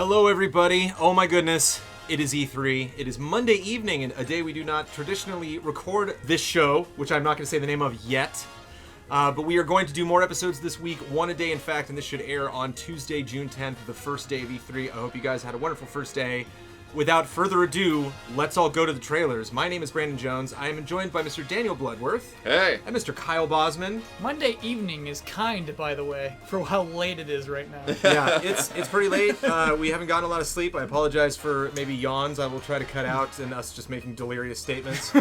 Hello, everybody. Oh my goodness. It is E3. It is Monday evening, and a day we do not traditionally record this show, which I'm not going to say the name of yet. But we are going to do more episodes this week, one a day, in fact, and this should air on Tuesday, June 10th, the first day of E3. I hope you guys had a wonderful first day. Without further ado, let's all go to the trailers. My name is Brandon Jones. I am joined by Mr. Daniel Bloodworth. Hey. And Mr. Kyle Bosman. Monday evening is kind, by the way, for how late it is right now. Yeah, it's pretty late. We haven't gotten a lot of sleep. I apologize for maybe yawns I will try to cut out and us just making delirious statements.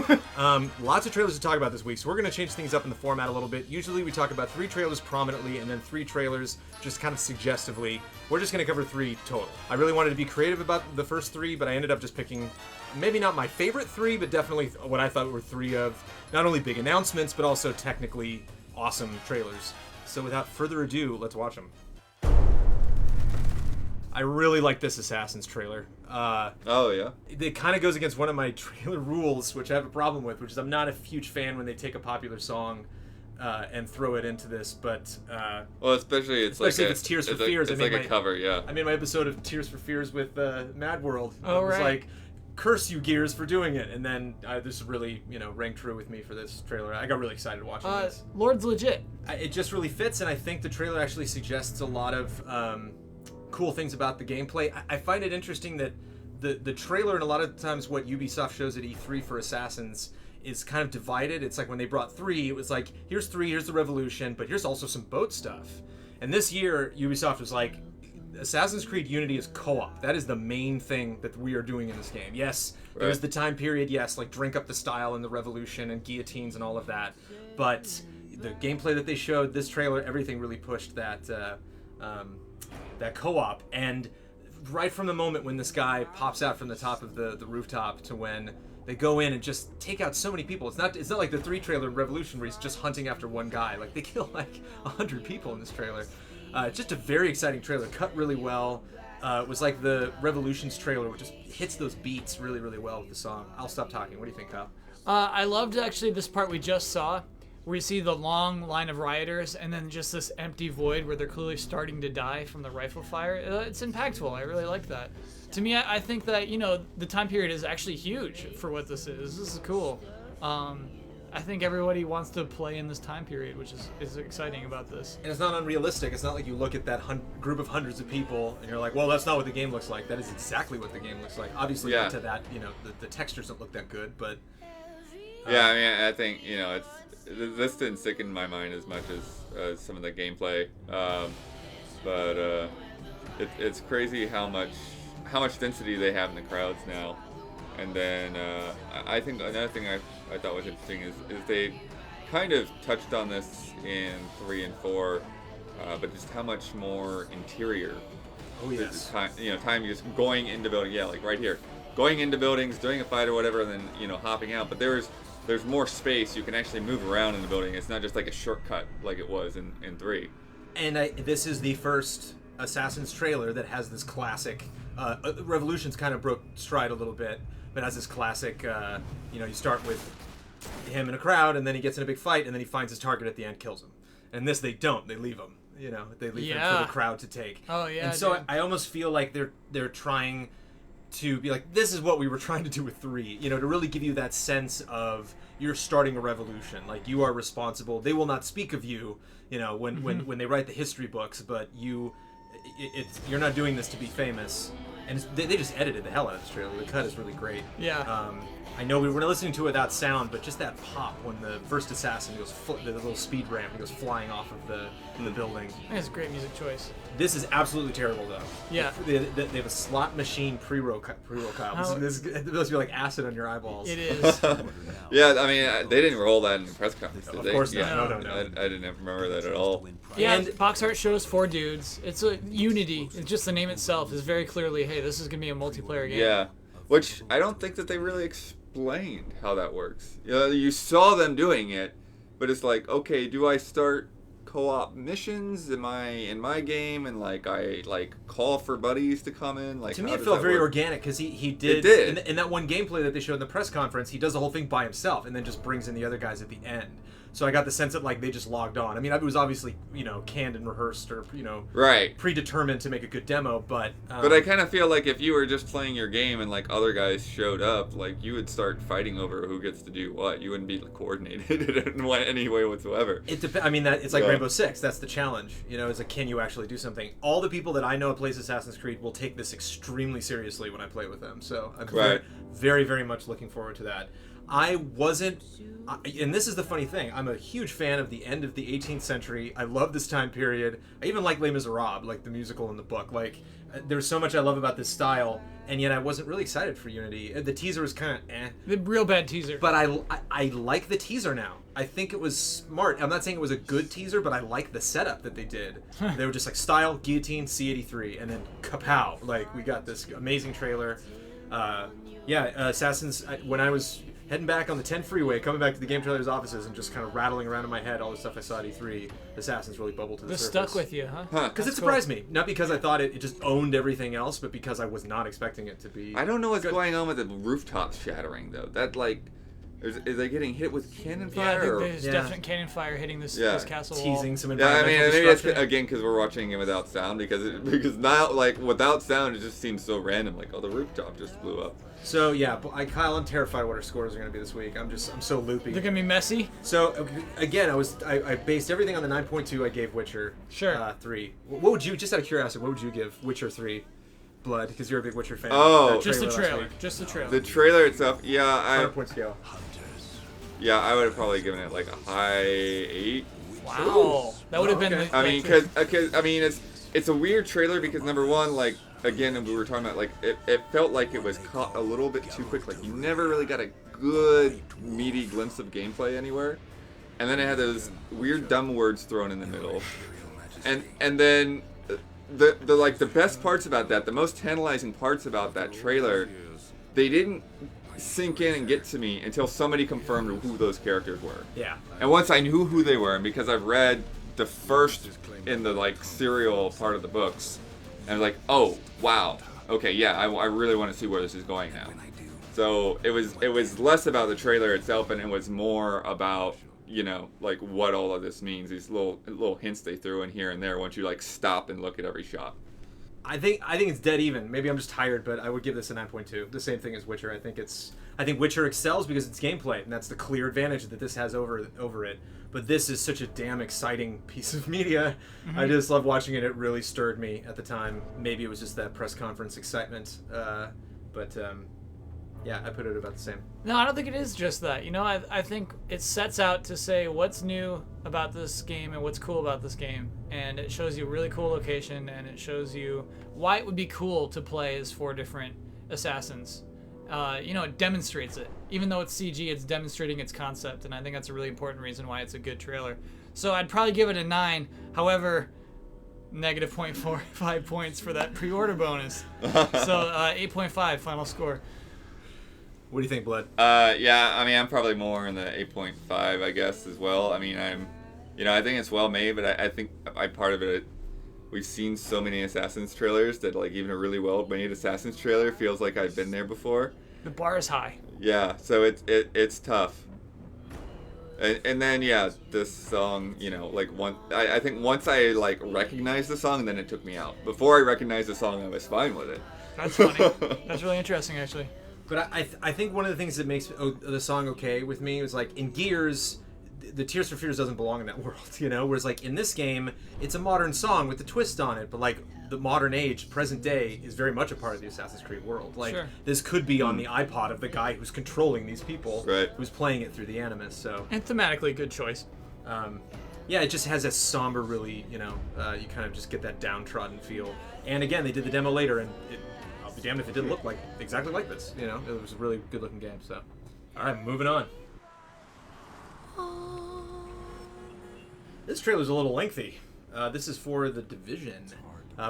Lots of trailers to talk about this week, so we're going to change things up in the format a little bit. Usually we talk about 3 trailers prominently and then 3 trailers just kind of suggestively. We're just going to cover 3 total. I really wanted to be creative about the first 3, but I ended up just picking maybe not my favorite 3, but definitely what I thought were 3 of not only big announcements, but also technically awesome trailers. So without further ado, let's watch them. I really like this Assassin's trailer. Oh, yeah? It kind of goes against one of my trailer rules, which I have a problem with, which is I'm not a huge fan when they take a popular song and throw it into this, but... well, especially if it's Tears for Fears. It's like a cover, yeah. I made my episode of Tears for Fears with Mad World. Oh, it was right. like, curse you, Gears, for doing it. And then this really, rang true with me for this trailer. I got really excited watching this. Lord's legit. It just really fits, and I think the trailer actually suggests a lot of cool things about the gameplay. I find it interesting that the trailer, and a lot of times what Ubisoft shows at E3 for Assassins, is kind of divided. It's like when they brought 3, it was like, here's the Revolution, but here's also some boat stuff. And this year, Ubisoft was like, Assassin's Creed Unity is co-op. That is the main thing that we are doing in this game. Yes, right. There's the time period, yes, like drink up the style and the Revolution and guillotines and all of that. But the gameplay that they showed, this trailer, everything really pushed that that co-op. And right from the moment when this guy pops out from the top of the rooftop to when they go in and just take out so many people. It's not like the 3 trailer in Revolution where he's just hunting after one guy. Like, they kill like 100 people in this trailer. Just a very exciting trailer, cut really well. It was like the Revolutions trailer, which just hits those beats really, really well with the song. I'll stop talking. What do you think, Kyle? I loved actually this part we just saw, where you see the long line of rioters and then just this empty void where they're clearly starting to die from the rifle fire. It's impactful. I really like that. To me, I think that, the time period is actually huge for what this is. This is cool. I think everybody wants to play in this time period, which is exciting about this. And it's not unrealistic. It's not like you look at that group of hundreds of people and you're like, well, that's not what the game looks like. That is exactly what the game looks like. Obviously, yeah. To that, the textures don't look that good, but... yeah, I mean, I think, this didn't stick in my mind as much as some of the gameplay. But it's crazy how much density they have in the crowds now. And then I think another thing I thought was interesting is they kind of touched on this in 3 and 4, but just how much more interior. Oh, yes. Time just going into buildings. Yeah, like right here. Going into buildings, doing a fight or whatever, and then, hopping out. But there's more space. You can actually move around in the building. It's not just like a shortcut like it was in 3. And this is the first Assassin's trailer that has this classic... Revolution's kind of broke stride a little bit, but has this classic, you start with him in a crowd, and then he gets in a big fight, and then he finds his target at the end, kills him. And this, they don't. They leave him. They leave him for the crowd to take. Oh, yeah. And so I almost feel like they're trying to be like, this is what we were trying to do with 3, to really give you that sense of you're starting a revolution. Like, you are responsible. They will not speak of you, when they write the history books, but you're not doing this to be famous. And they just edited the hell out of this trailer. The cut is really great. Yeah. I know we were listening to it without sound, but just that pop when the first assassin goes, the little speed ramp, he goes flying off of the building. I think it's a great music choice. This is absolutely terrible, though. Yeah. They have a slot machine pre-roll, Kyle. This must be like acid on your eyeballs. It is. Yeah, I mean, they didn't roll that in the press conference, did they? Of course not. Yeah, No. I didn't remember that at all. Yeah, And box art shows 4 dudes. It's a Unity. It's just the name itself is very clearly, hey, this is going to be a multiplayer game. Yeah, which I don't think that they really explained how that works. You saw them doing it, but it's like, okay, do I start co-op missions? Am I in my game and I call for buddies to come in? To me, it felt very organic because he did. It did. In that one gameplay that they showed in the press conference, he does the whole thing by himself and then just brings in the other guys at the end. So I got the sense that like they just logged on. I mean, it was obviously canned and rehearsed or right, predetermined to make a good demo, but I kind of feel like if you were just playing your game and like other guys showed up, like you would start fighting over who gets to do what. You wouldn't be coordinated in any way whatsoever. I mean, that it's like Rainbow Six. That's the challenge. Is like, can you actually do something? All the people that I know plays Assassin's Creed will take this extremely seriously when I play with them. So I'm very, very much looking forward to that. I wasn't, and this is the funny thing, I'm a huge fan of the end of the 18th century. I love this time period. I even like Les Miserables, like the musical and the book. Like, there's so much I love about this style, and yet I wasn't really excited for Unity. The teaser was kind of The real bad teaser. But I like the teaser now. I think it was smart. I'm not saying it was a good teaser, but I like the setup that they did. They were just like, style, guillotine, C-83, and then kapow. Like, we got this amazing trailer. Assassins, when I was heading back on the 10 freeway, coming back to the GameTrailers offices and just kind of rattling around in my head all the stuff I saw at E3, Assassins really bubbled to the surface. Stuck with you, huh? Because it surprised me. Not because I thought it just owned everything else, but because I was not expecting it to be I don't know what's going on with the rooftops shattering, though. That, like, is they getting hit with cannon fire? Yeah, I think there's definite cannon fire hitting this castle wall. Teasing some Yeah, I environmental mean, maybe it's, destruction. again, because we're watching it without sound, because now, like, without sound, it just seems so random. Like, oh, the rooftop just blew up. So yeah, Kyle, I'm terrified what our scores are going to be this week. I'm so loopy. They're gonna be messy. So again, I based everything on the 9.2 I gave Witcher. Sure. 3. What would you, just out of curiosity, what would you give Witcher 3? Blood, because you're a big Witcher fan. Oh, Just the trailer. Just the trailer. The trailer itself, 100-point scale. Yeah, I would have probably given it like a high 8. Wow, that would have been. Okay. I mean, because it's a weird trailer because number one, like, again, we were talking about, like, it felt like it was caught a little bit too quick. Like, you never really got a good meaty glimpse of gameplay anywhere, and then it had those weird dumb words thrown in the middle, and then the best parts about that, the most tantalizing parts about that trailer, they didn't sink in and get to me until somebody confirmed who those characters were. Yeah. And once I knew who they were, and because I've read the first in the like serial part of the books, and I was like, oh wow, okay, yeah, I really want to see where this is going now. So it was less about the trailer itself, and it was more about, you know, like what all of this means. These little hints they threw in here and there once you like stop and look at every shot. I think it's dead even. Maybe I'm just tired, but I would give this a 9.2. The same thing as Witcher. I think Witcher excels because it's gameplay, and that's the clear advantage that this has over it. But this is such a damn exciting piece of media. Mm-hmm. I just love watching it. It really stirred me at the time. Maybe it was just that press conference excitement. Yeah, I put it about the same. No, I don't think it is just that. You know, I think it sets out to say what's new about this game and what's cool about this game. And it shows you a really cool location, and it shows you why it would be cool to play as 4 different assassins. You know, it demonstrates it. Even though it's CG, it's demonstrating its concept, and I think that's a really important reason why it's a good trailer. So I'd probably give it a 9. However, negative 0.45 points for that pre-order bonus. So 8.5 final score. What do you think, Blood? Yeah, I mean, I'm probably more in the 8.5, I guess, as well. I mean, I think it's well made, but I think part of it, we've seen so many Assassin's trailers that, like, even a really well made Assassin's trailer feels like I've been there before. The bar is high. Yeah, so it's tough. And then, yeah, this song, you know, like, I think once I, like, recognized the song, then it took me out. Before I recognized the song, I was fine with it. That's funny. That's really interesting, actually. But I think one of the things that makes the song okay with me is, like, in Gears, the Tears for Fears doesn't belong in that world, you know? Whereas, like, in this game, it's a modern song with a twist on it, but, like, the modern age, present day, is very much a part of the Assassin's Creed world. Like, sure. This could be on the iPod of the guy who's controlling these people, right, who's playing it through the Animus, so... And thematically, good choice. Yeah, it just has a somber, really, you know, you kind of just get that downtrodden feel. And again, they did the demo later, and I'll be damned if it didn't look exactly like this, you know? It was a really good-looking game, so... Alright, moving on. This trailer's a little lengthy. This is for The Division.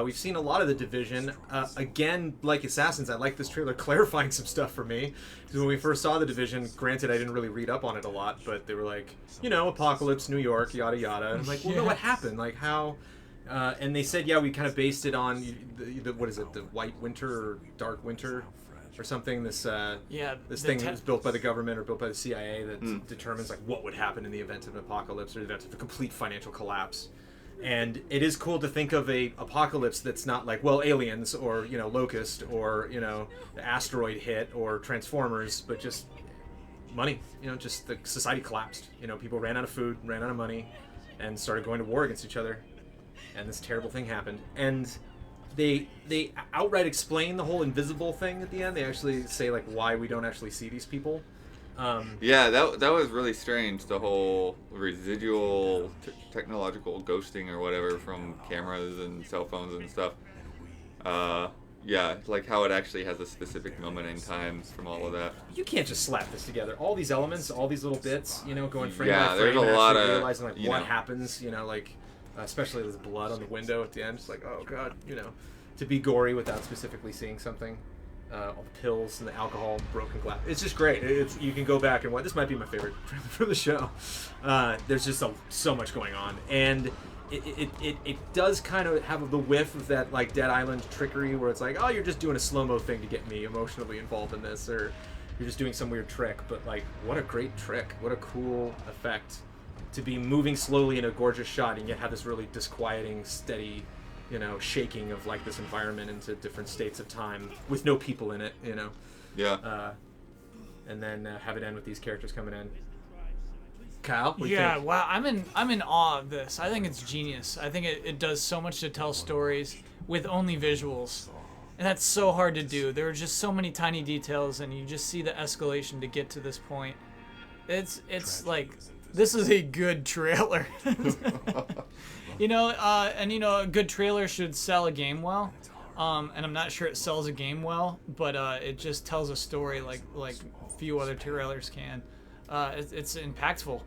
We've seen a lot of The Division. Again, like Assassins, I like this trailer clarifying some stuff for me. Because when we first saw The Division, granted I didn't really read up on it a lot, but they were like, you know, apocalypse, New York, yada yada. And I'm like, well, no, what happened? Like, how... and they said, yeah, we kind of based it on, what is it, the White Winter or Dark Winter? or something. This this thing that was built by the government or built by the CIA that determines like what would happen in the event of an apocalypse or the event of a complete financial collapse. And it is cool to think of a apocalypse that's not like, well, aliens or, you know, Locust or, you know, the asteroid hit or Transformers, but just money. You know, just the society collapsed. You know, people ran out of food, ran out of money, and started going to war against each other. And this terrible thing happened. And they outright explain the whole invisible thing at the end. They actually say, like, why we don't actually see these people. Yeah, that was really strange, the whole residual technological ghosting or whatever from cameras and cell phones and stuff. Yeah, like how it actually has a specific moment in time from all of that. You can't just slap this together. All these elements, all these little bits, you know, going frame by frame, there's a and lot actually of, realizing like what know. happens, you know, like especially with blood on the window at the end. It's like, oh god, you know, to be gory without specifically seeing something. All the pills and the alcohol, broken glass. It's just great. You can go back and watch. This might be my favorite from the show. There's just so much going on, and it does kind of have the whiff of that like Dead Island trickery, where it's like, oh, you're just doing a slow-mo thing to get me emotionally involved in this, or you're just doing some weird trick. But like, what a great trick! What a cool effect to be moving slowly in a gorgeous shot, and yet have this really disquieting, steady, you know, shaking of like this environment into different states of time with no people in it, you know. Yeah. And then have it end with these characters coming in. Kyle, what do you Yeah, think? wow, I'm in awe of this. I think it's genius. I think it does so much to tell stories with only visuals. And that's so hard to do. There are just so many tiny details, and you just see the escalation to get to this point. It's like, this is a good trailer. You know, and you know, a good trailer should sell a game well. And I'm not sure it sells a game well, but it just tells a story like few other trailers can. It's impactful.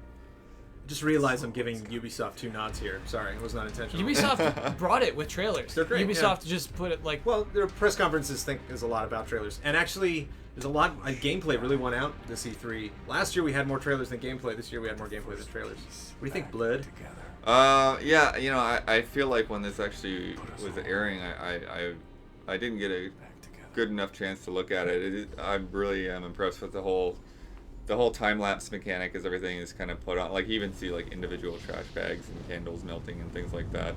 Just realized I'm giving Ubisoft 2 nods here. Sorry, it was not intentional. Ubisoft brought it with trailers. They're great, Ubisoft just put it like... Well, their press conferences think is a lot about trailers. And actually, there's a lot... gameplay really won out this E3. Last year we had more trailers than gameplay. This year we had more gameplay than trailers. What do you think, Blood? Yeah, you know, I feel like when this actually was airing, I didn't get a good enough chance to look at it. I really am impressed with the whole time-lapse mechanic as everything is kind of put on. Like, you even see, like, individual trash bags and candles melting and things like that.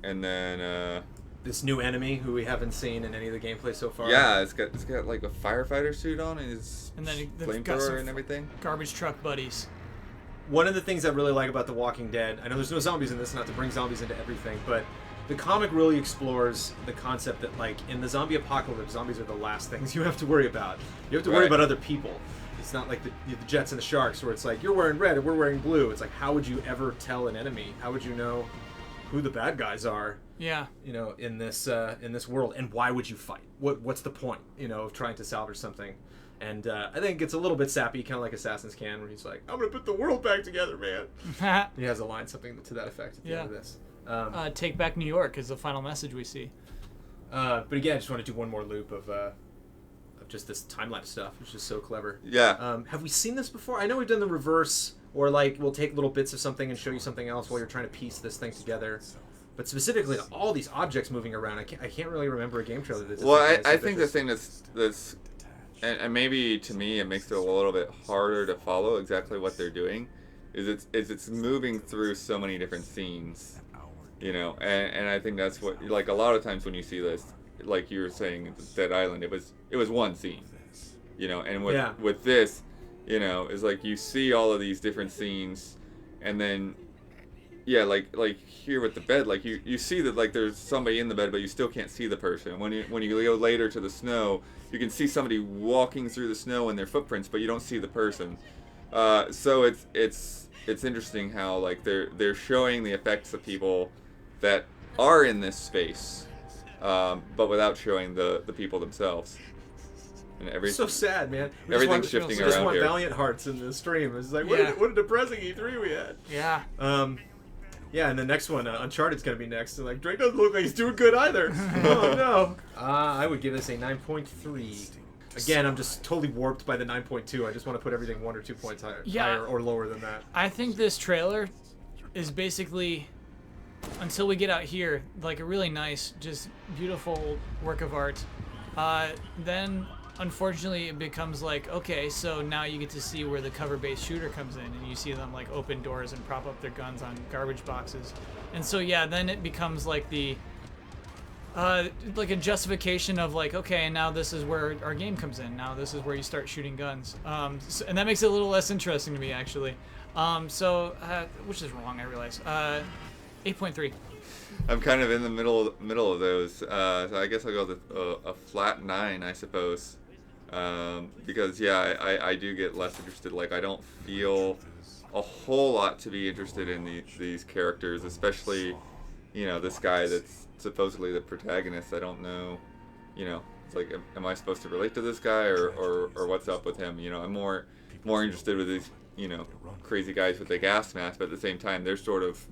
And then... this new enemy who we haven't seen in any of the gameplay so far. Yeah, it's got like a firefighter suit on and his they've got some flamethrower and everything. garbage truck buddies. One of the things I really like about The Walking Dead, I know there's no zombies in this, not to bring zombies into everything, but the comic really explores the concept that, like, in the zombie apocalypse, zombies are the last things you have to worry about. You have to worry about other people. It's not like the Jets and the Sharks, where it's like, you're wearing red and we're wearing blue. It's like, how would you ever tell an enemy? How would you know who the bad guys are? Yeah. You know, in this world, and why would you fight? What's the point? You know, of trying to salvage something? And I think it's a little bit sappy, kind of like Assassin's Can, where he's like, I'm going to put the world back together, man. He has a line, something to that effect at the end of this. Take back New York is the final message we see. But again, I just want to do one more loop of just this time-lapse stuff, which is so clever. Yeah. Have we seen this before? I know we've done the reverse, or like we'll take little bits of something and show you something else while you're trying to piece this thing together. But specifically, all these objects moving around, I can't really remember a game trailer that did Well, I think the thing that's and maybe to me it makes it a little bit harder to follow exactly what they're doing, is it's moving through so many different scenes, you know, and I think that's what, like, a lot of times when you see this, like you were saying, Dead Island, it was one scene, you know, and with this, you know, it's like you see all of these different scenes, and then like here with the bed, like you see that, like, there's somebody in the bed, but you still can't see the person. When you go later to the snow, you can see somebody walking through the snow in their footprints, but you don't see the person. So it's interesting how, like, they're showing the effects of people that are in this space, but without showing the people themselves. And everything. So sad, man. Everything's shifting around here. We just want Valiant Hearts in the stream. It's like, what a depressing E3 we had. Yeah. Yeah, and the next one, Uncharted's gonna be next. And like, Drake doesn't look like he's doing good either. Oh no. I would give this a 9.3. Again, I'm just totally warped by the 9.2. I just want to put everything 1 or 2 points higher or lower than that. I think this trailer is basically, until we get out here, like a really nice, just beautiful work of art. Then unfortunately it becomes like, okay, so now you get to see where the cover-based shooter comes in, and you see them like open doors and prop up their guns on garbage boxes. And so yeah, then it becomes like the like a justification of like, okay, now this is where our game comes in. Now this is where you start shooting guns. And that makes it a little less interesting to me, actually. Which is wrong, I realize. 8.3. I'm kind of in the middle of those. So I guess I'll go with a flat 9, I suppose. Because yeah, I do get less interested. Like, I don't feel a whole lot to be interested in these characters, especially, you know, this guy that's supposedly the protagonist. I don't know, you know, it's like, am I supposed to relate to this guy or what's up with him? You know, I'm more interested with these, you know, crazy guys with the gas mask, but at the same time, they're sort of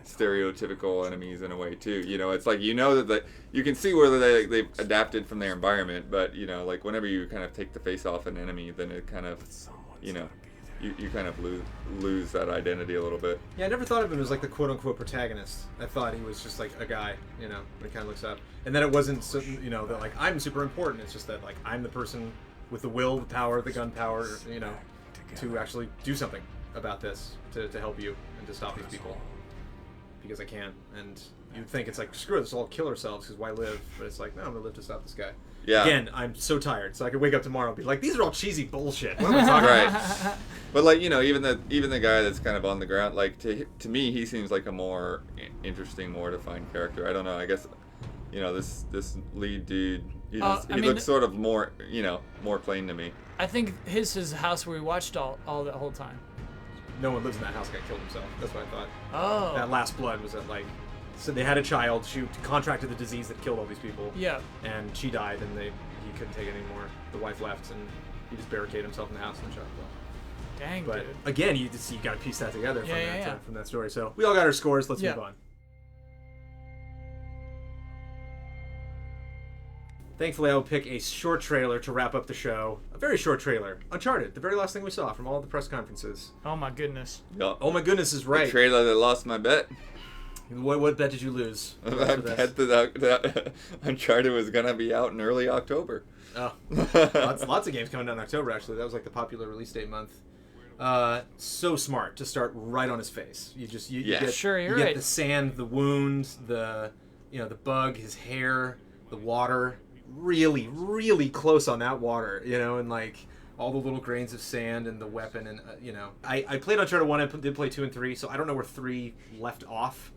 stereotypical enemies in a way too. You know, it's like, you know, that you can see where they've adapted from their environment, but you know, like whenever you kind of take the face off an enemy, then it kind of, you know, you kind of lose that identity a little bit. Yeah, I never thought of him as like the quote-unquote protagonist. I thought he was just like a guy, you know, when he kind of looks up. And then it wasn't, so, you know, that like I'm super important. It's just that like I'm the person with the will, the power, the gun power, you know, to actually do something about this, to help you and to stop these people. Because I can. And you'd think it's like, screw this, we'll all kill ourselves because why live? But it's like, no, I'm going to live to stop this guy. Yeah. Again, I'm so tired, so I could wake up tomorrow and be like, these are all cheesy bullshit. What am I talking about? Right. But like, you know, even the guy that's kind of on the ground, like to me, he seems like a more interesting, more defined character. I don't know. I guess, you know, this lead dude, he looks sort of more, you know, more plain to me. I think his is the house where we watched all that whole time. No one lives in that house. Guy killed himself. That's what I thought. Oh. That last blood was at like, so they had a child. She contracted the disease that killed all these people. Yeah. And she died, and he couldn't take it anymore. The wife left, and he just barricaded himself in the house and shot himself. Dang, but dude. Again, you got to piece that together from from that story. So we all got our scores. Let's move on. Thankfully, I will pick a short trailer to wrap up the show. A very short trailer. Uncharted, the very last thing we saw from all the press conferences. Oh my goodness. Yeah. Oh my goodness is right. The trailer that lost my bet. What bet did you lose? I bet that Uncharted was going to be out in early October. Oh. lots of games coming out in October, actually. That was like the popular release date month. So smart to start right on his face. You get the sand, the wound, the bug, his hair, the water. Really, really close on that water, you know, and like all the little grains of sand and the weapon, and you know, I played Uncharted 1, I did play 2 and 3, so I don't know where 3 left off.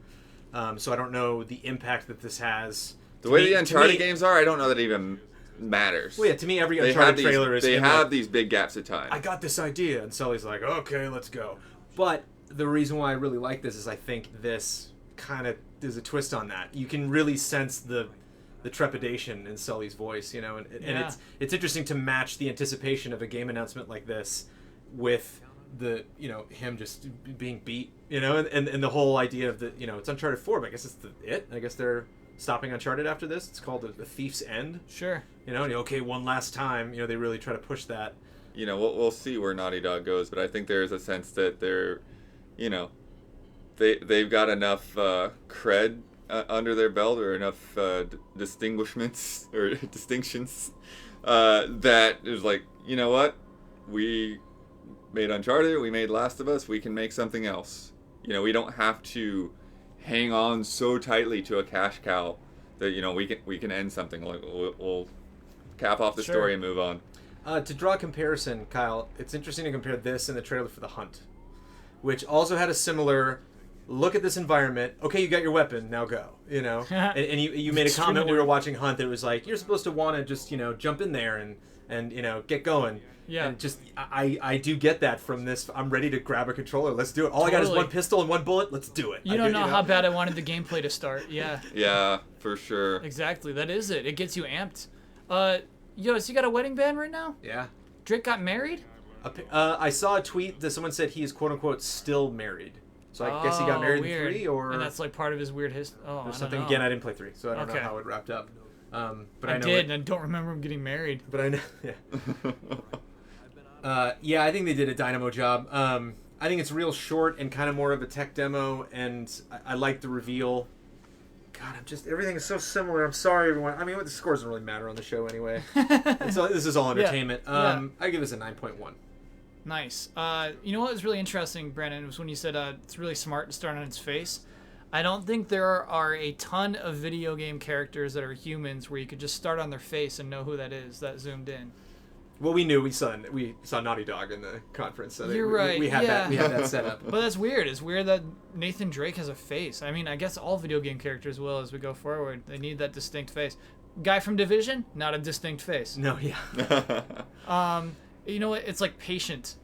So I don't know the impact that this has. The way the Uncharted games are, I don't know that it even matters. Well, yeah, to me, every Uncharted trailer is... They have these big gaps of time. I got this idea, and Sully's like, okay, let's go. But the reason why I really like this is I think this kind of... There's a twist on that. You can really sense the trepidation in Sully's voice, you know, and it's interesting to match the anticipation of a game announcement like this with the, you know, him just being beat, you know, and the whole idea of the, you know, it's Uncharted 4, but I guess it's I guess they're stopping Uncharted after this. It's called The Thief's End. Sure. You know, and okay, one last time, you know, they really try to push that. You know, we'll see where Naughty Dog goes, but I think there's a sense that they're, you know, they've got enough cred under their belt, or enough distinctions that is like, you know what, we made Uncharted, we made Last of Us, we can make something else. You know, we don't have to hang on so tightly to a cash cow that, you know, we can end something. Like we'll cap off the story and move on. To draw a comparison, Kyle, it's interesting to compare this and the trailer for The Hunt, which also had a similar look at this environment. Okay, you got your weapon, now go. You know, and you made a comment when we were watching Hunt that was like, you're supposed to want to just, you know, jump in there and you know, get going. Yeah. And just I do get that from this. I'm ready to grab a controller. Let's do it. All I got is one pistol and one bullet. Let's do it. You don't know how bad I wanted the gameplay to start. Yeah. Yeah, for sure. Exactly. That is it. It gets you amped. Yo, so you got a wedding band right now? Yeah. Drake got married? I saw a tweet that someone said he is quote unquote still married. So I guess he got married in 3, or... And that's like part of his weird history. Oh, or something. Again, I didn't play 3, so I don't know how it wrapped up. But I know and I don't remember him getting married. But I know, yeah. Yeah, I think they did a dynamo job. I think it's real short and kind of more of a tech demo, and I like the reveal. God, everything is so similar. I'm sorry, everyone. I mean, the scores don't really matter on the show anyway. This is all entertainment. I give this a 9.1. Nice. You know what was really interesting, Brandon, was when you said it's really smart to start on its face. I don't think there are a ton of video game characters that are humans where you could just start on their face and know who that is that zoomed in. Well, we knew we saw Naughty Dog in the conference, so You're right. We had that set up. But that's weird. It's weird that Nathan Drake has a face. I mean, I guess all video game characters will as we go forward. They need that distinct face. Guy from Division, not a distinct face. No, yeah. You know what? It's like patient.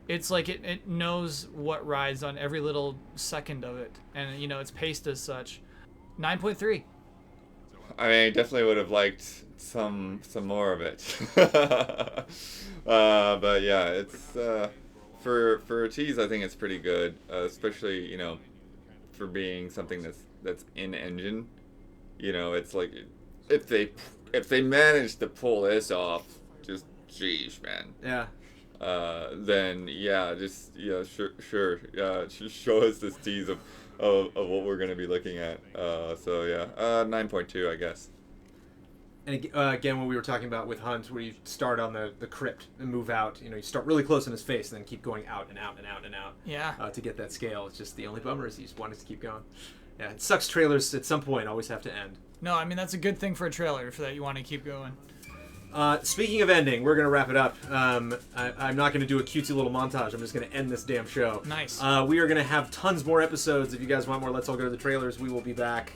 It's like it knows what rides on every little second of it, and it's paced as such. 9.3. I mean, I definitely would have liked some more of it. But yeah, it's for a tease. I think it's pretty good, especially for being something that's in engine. It's like if they manage to pull this off, just sheesh, man. Yeah. Then sure, just show us this tease of what we're gonna be looking at. 9.2, I guess. And again, what we were talking about with Hunt, where you start on the crypt and move out, you start really close in his face and then keep going out and out and out and out. Yeah. To get that scale. It's just the only bummer is you just want it to keep going. Yeah, it sucks. Trailers at some point always have to end. No, I mean that's a good thing for a trailer, for that you want to keep going. Speaking of ending, we're going to wrap it up. I'm not going to do a cutesy little montage. I'm just going to end this damn show. Nice. We are going to have tons more episodes. If you guys want more Let's All Go to the Trailers, we will be back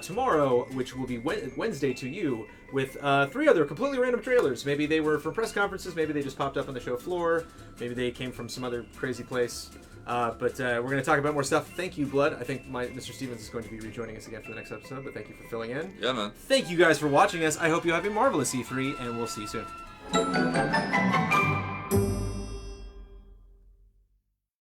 tomorrow, which will be Wednesday to you, with 3 other completely random trailers. Maybe they were from press conferences. Maybe they just popped up on the show floor. Maybe they came from some other crazy place. But we're going to talk about more stuff. Thank you, Blood. I think Mr. Stevens is going to be rejoining us again for the next episode, but thank you for filling in. Yeah, man. Thank you guys for watching us. I hope you have a marvelous E3, and we'll see you soon.